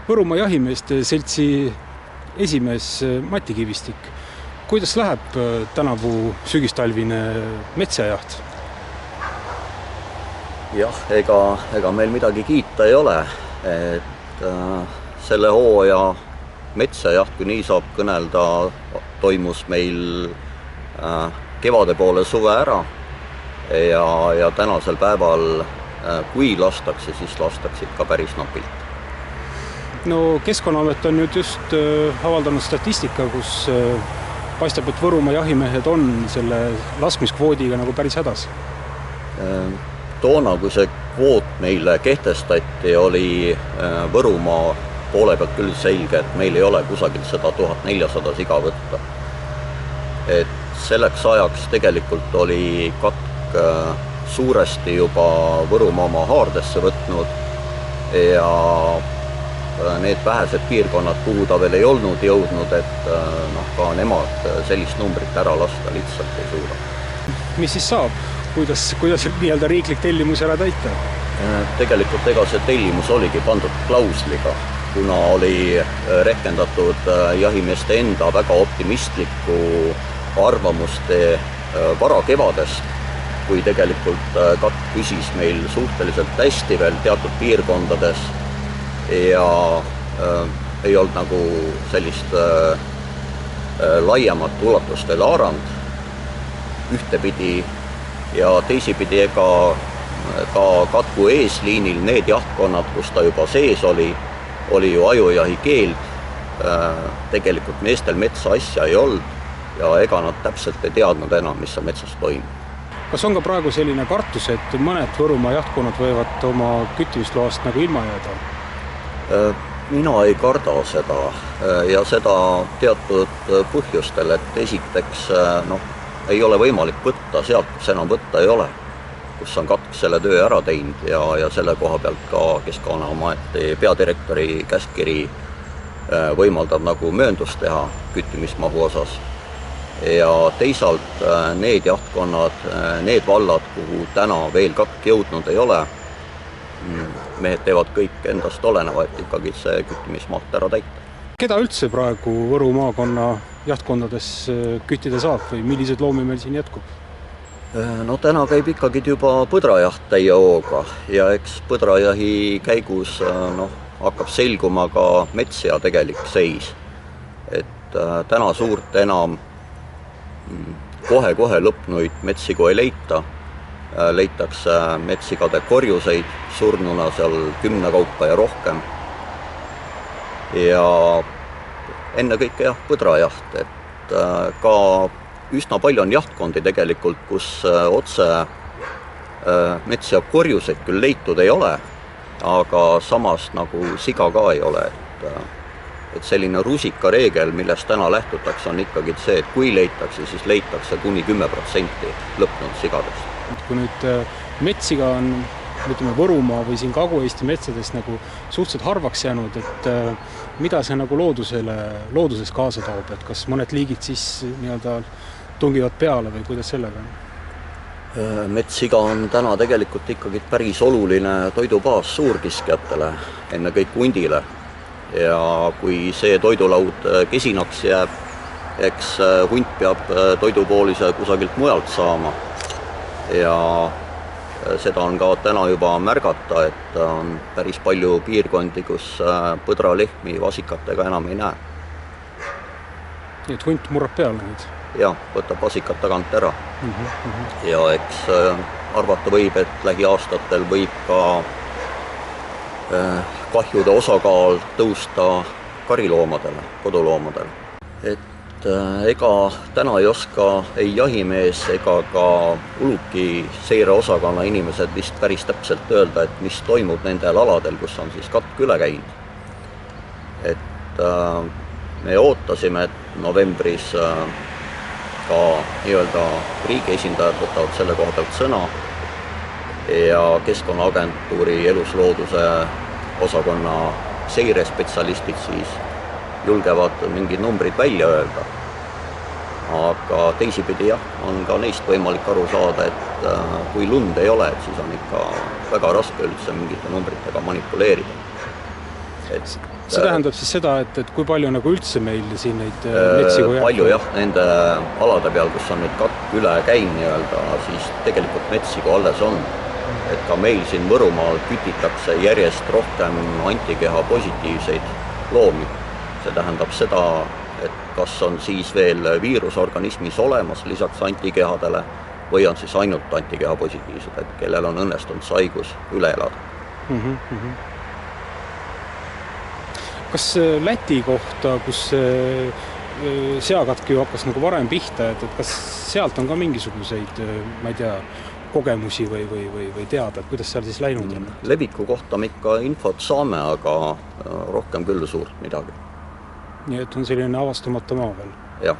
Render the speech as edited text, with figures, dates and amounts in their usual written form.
Võrumaa jahimeeste seltsi esimees Mati Kivistik. Kuidas läheb tänavu sügistalvine metsajaht? Jah, ega meil midagi kiita ei ole. Et selle hooaja metsajaht, kui nii saab kõnelda, toimus meil kevade poole suve ära ja tänasel päeval, kui lastakse, siis lastakse ikka päris napilt. No Keskkonnaamet on nüüd just avaldanud statistika, kus paistab, et Võrumaa jahimehed on selle laskmiskvoodiga nagu päris hädas. Toona, kui see kvoot meile kehtestati, oli Võrumaa poole pealt küll selge, et meil ei ole kusagil seda 1400 siga võtta. Et selleks ajaks tegelikult oli katk suuresti juba Võrumaa oma haardesse võtnud ja need vähesed piirkonnad, kuhu ta veel ei olnud jõudnud, et ka nemad sellist numbrit ära lasta lihtsalt ei suuda. Mis siis saab? Kuidas nii-öelda riiklik tellimus ära täita? Tegelikult ega see tellimus oligi pandud klausliga, kuna oli rehkendatud jahimeeste enda väga optimistlikku arvamuste varakevadest, kui tegelikult katk püsis meil suhteliselt hästi veel teatud piirkondades ja ei olnud nagu sellist laiemat ulatust veel haaranud ühtepidi ja teisipidi ega ka katku eesliinil need jahtkonnad, kus ta juba sees oli ju ajujahi keeld, tegelikult meestel metsa asja ei olnud ja ega nad täpselt ei teadnud enam, mis see metsas toimub. Kas on ka praegu selline kartus, et mõned Võrumaa jahtkonnad võivad oma küttimisloast nagu ilma jääda? Mina ei karda seda ja seda teatud põhjustel, et esiteks ei ole võimalik võtta sealt, kus enam võtta ei ole, kus on katk selle töö ära teinud ja selle koha pealt ka Keskkonnaameti peadirektori käskkiri võimaldab nagu mööndust teha küttimismahu osas. Ja teisalt need jahtkonnad, need vallad, kuhu täna veel katk jõudnud ei ole, mehed teevad kõik endast oleneva, et ikkagi see küttimismaht ära täita. Keda üldse praegu Võru maakonna jahtkondades küttida saab või millised loomi meil siin jätkub? No täna käib ikkagi juba põdrajaht täie hooga ja eks põdrajahi käigus hakkab selguma ka metssea tegelik seis. Et täna suurt enam kohe lõpnuid metssigu ei leita. Leitakse metssigade korjuseid surnuna seal 10 kaupa ja rohkem. Ja ennekõike põdrajaht, et ka üsna palju on jahtkondi tegelikult, kus otse metssia korjuseid küll leitud ei ole, aga samas nagu siga ka ei ole. Et selline rusika reegel, millest täna lähtutakse, on ikkagi see, et kui leitakse, siis leitakse kuni 10% lõpnud sigadest. Kui nüüd metsiga on Võrumaa või siin Kagu-Eesti metsades nagu suhteliselt harvaks jäänud, et mida see nagu looduses kaasa toob, et kas mõned liigid siis nii-öelda tungivad peale või kuidas sellega on? Metssiga on täna tegelikult ikkagi päris oluline toidubaas suurkiskjatele, ennekõike hundile. Ja kui see toidulaud kesinaks jääb, eks hunt peab toidupoolise kusagilt mujalt saama. Ja seda on ka täna juba märgata, et on päris palju piirkondi, kus põdralehmi vasikatega enam ei näe. Nii et hunt murrab peale nüüd? Jah, võtab vasikat tagant ära. Ja eks arvata võib, et lähiaastatel võib ka kahjude osakaal tõusta kariloomadele, koduloomadele. Et ega täna ei oska ei jahimees ega ka uluki seireosakonna inimesed vist päris täpselt öelda, et mis toimub nendel aladel, kus on siis katk üle käinud. Et me ootasime, et novembris ka nii-öelda riigi esindajad võtavad selle koha pealt sõna ja Keskkonnaagentuuri eluslooduse osakonna seirespetsialistid siis julgevad mingid numbrid välja öelda. Aga teisipidi on ka neist võimalik aru saada, et kui lund ei ole, et siis on ikka väga raske üldse mingite numbritega manipuleerida. See tähendab siis seda, et kui palju nagu üldse meil siin neid metsi kui palju jah, nende alade peal, kus on nüüd katk üle käinud nii-öelda, siis tegelikult metsi kui alles on. Et ka meil siin Võrumaal kütitakse järjest rohkem antikeha positiivseid loomi. See tähendab seda, et kas on siis veel viirusorganismis olemas lisaks antikehadele või on siis ainult antikeha positiivsed, et kellel on õnnestunud see haigus üle elada. Kas Läti kohta, kus seakatk ju hakkas nagu varem pihta, et kas sealt on ka mingisuguseid, ma ei tea, kogemusi või teada, et kuidas seal siis läinud on? Leviku kohta me ikka infot saame, aga rohkem küll suurt midagi. Nii et on selline avastamata maa veel? Jah.